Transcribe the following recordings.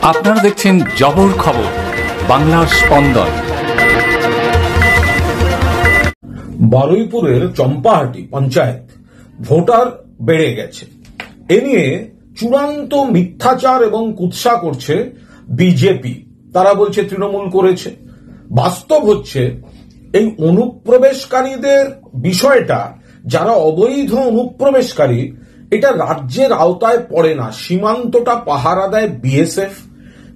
আপনারা দেখছেন জবর খবর, বাংলার স্পন্দন। বারুইপুরের চম্পাহাটি পঞ্চায়েত ভোটার বেড়ে গেছে, এ নিয়ে চূড়ান্ত মিথ্যাচার এবং কুৎসা করছে বিজেপি। তারা বলছে তৃণমূল করেছে। বাস্তব হচ্ছে এই অনুপ্রবেশকারীদের বিষয়টা, যারা অবৈধ অনুপ্রবেশকারী, এটা রাজ্যের আওতায় পড়ে না। সীমান্তটা পাহারা দেয় বিএসএফ।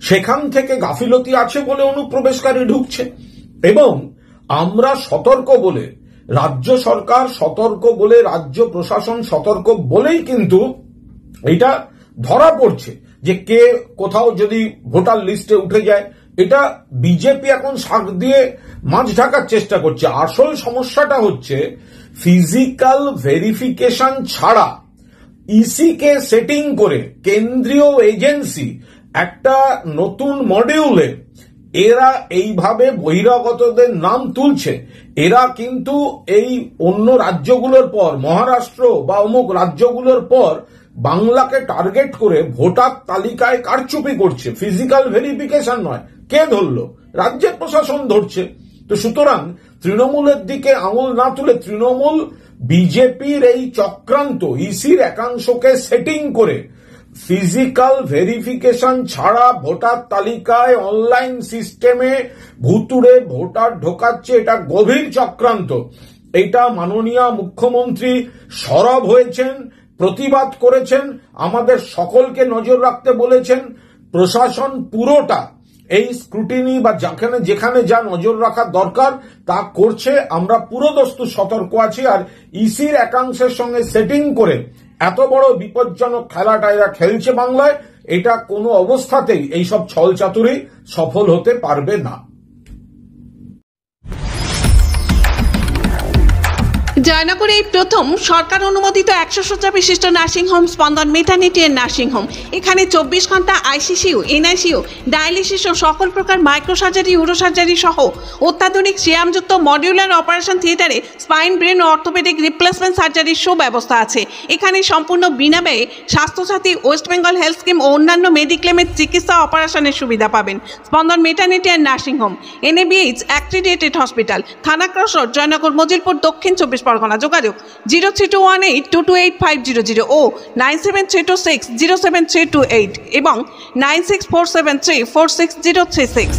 সেখান থেকে গাফিলতি আছে বলে অনুপ্রবেশকারী ঢুকছে, এবং আমরা সতর্ক বলে, রাজ্য সরকার সতর্ক বলে, রাজ্য প্রশাসন সতর্ক বলেই কিন্তু এটা ধরা পড়ছে যে কে কোথাও যদি ভোটার লিস্টে উঠে যায়। এটা বিজেপি এখন শাক দিয়ে মাছ ঢাকার চেষ্টা করছে। আসল সমস্যাটা হচ্ছে ফিজিক্যাল ভেরিফিকেশন ছাড়া ইসি কে সেটিং করে কেন্দ্রীয় এজেন্সি একটা নতুন মডিউলে এরা এইভাবে বহিরাগতদের নাম তুলছে। এরা কিন্তু এই অন্য রাজ্যগুলোর পর, মহারাষ্ট্র বা অমুক রাজ্যগুলোর পর বাংলাকে টার্গেট করে ভোটার তালিকায় কারচুপি করছে। ফিজিক্যাল ভেরিফিকেশন নয়। কে ধরলো? রাজ্যের প্রশাসন ধরছে। তো সুতরাং তৃণমূলের দিকে আঙুল না তুলে তৃণমূল বিজেপির এই চক্রান্ত ইসির একাংশকে সেটিং করে ফিজিক্যাল ভেরিফিকেশন ছাড়া ভোটার তালিকায় অনলাইন সিস্টেমে ভুতুড়ে ভোটার ঢোকাচ্ছে। এটা গভীর চক্রান্ত। এটা মাননীয় মুখ্যমন্ত্রী সরব হয়েছেন, প্রতিবাদ করেছেন, আমাদের সকলকে নজর রাখতে বলেছেন। প্রশাসন পুরোটা এই স্ক্রুটিনি বা যেখানে যা নজর রাখার দরকার তা করছে। আমরা পুরোদস্তু সতর্ক আছি। আর ইসির একাংশের সঙ্গে সেটিং করে এত বড় বিপজ্জনক খেলাটা এরা খেলছে বাংলায়। এটা কোনো অবস্থাতেই এইসব ছল চাতুরি সফল হতে পারবে না। জয়নগরে এই প্রথম সরকার অনুমোদিত 100 শয্যা বিশিষ্ট নার্সিংহোম স্পন্দন মেটার্নিটি এন্ড নার্সিংহোম। এখানে 24 ঘন্টা আইসিসিউ, এনআইসিউ, ডায়ালিসিস ও সকল প্রকার মাইক্রোসার্জারি, ইউরোসার্জারি সহ অত্যাধুনিক সিয়ামযুক্ত মডিউলার অপারেশন থিয়েটারে স্পাইন, ব্রেন ও অর্থোপেডিক রিপ্লেসমেন্ট সার্জারির সুব্যবস্থা আছে। এখানে সম্পূর্ণ বিনা ব্যয়ে Swasthyasathi, West Bengal health scheme ও অন্যান্য মেডিক্লেমের চিকিৎসা অপারেশনের সুবিধা পাবেন। Spandan maternity and nursing home, NABH accredited hospital, Thana cross road, Joynagar, Majilpur, Dakshin 24 Pargana. যোগাযোগ 0321822850 ও 9732607328 এবং 9647346036।